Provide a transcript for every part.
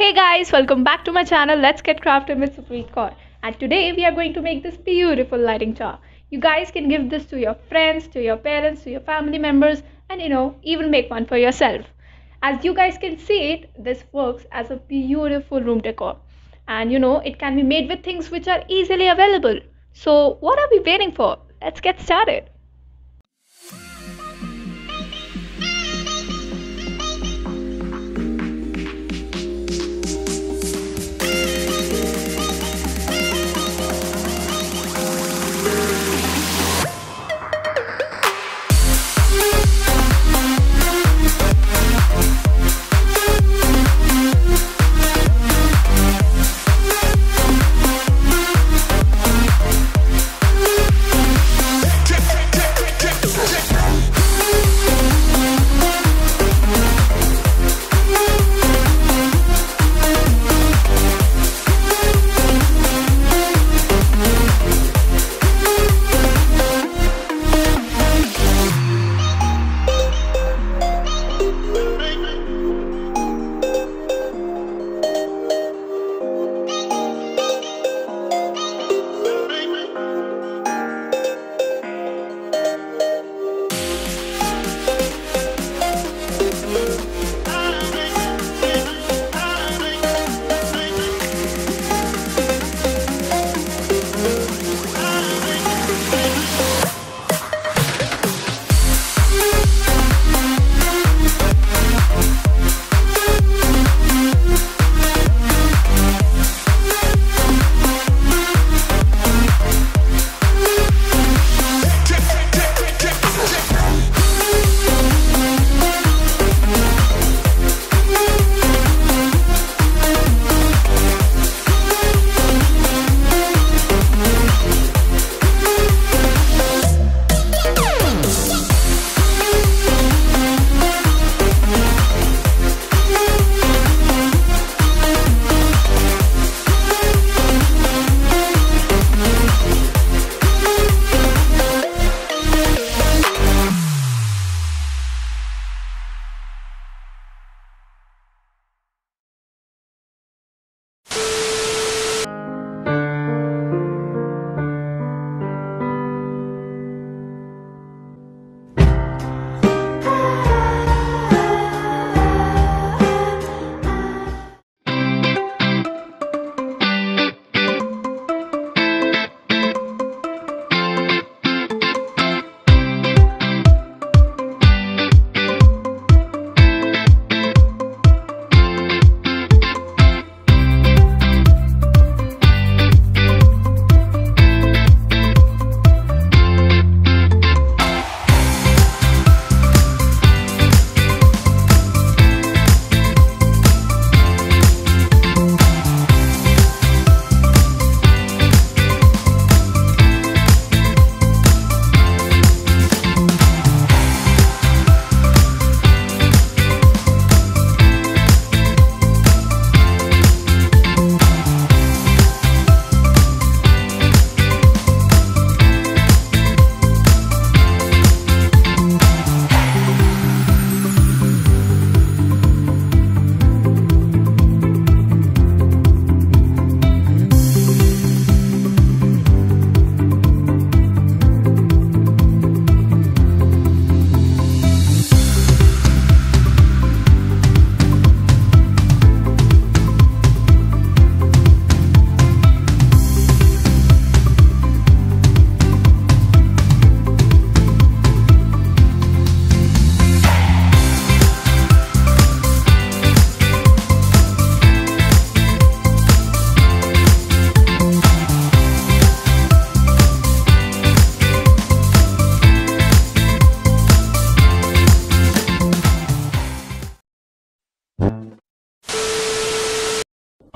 Hey guys, welcome back to my channel. Let's get crafted with Supreet Kaur. And today we are going to make this beautiful lighting jar. You guys can give this to your friends, to your parents, to your family members, and even make one for yourself. As you guys can see it, this works as a beautiful room decor. And it can be made with things which are easily available. So, what are we waiting for? Let's get started.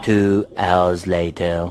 Two hours later.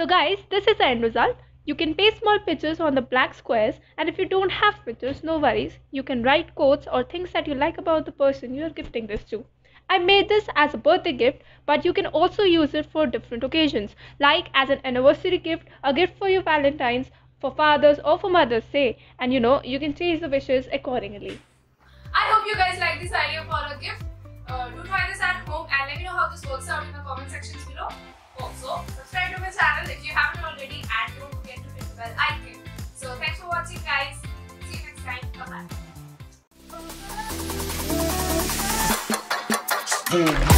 So guys, this is the end result. You can paste small pictures on the black squares, and if you don't have pictures, no worries. You can write quotes or things that you like about the person you are gifting this to. I made this as a birthday gift, but you can also use it for different occasions, like as an anniversary gift, a gift for your Valentine's, for Father's or for Mother's Day, and you can change the wishes accordingly. I hope you guys like this idea for a gift. Do try this at home and let me know how this works out in the comment sections below. Also, subscribe to my channel if you haven't already and don't forget to hit the bell icon. So thanks for watching guys. See you next time. Bye bye.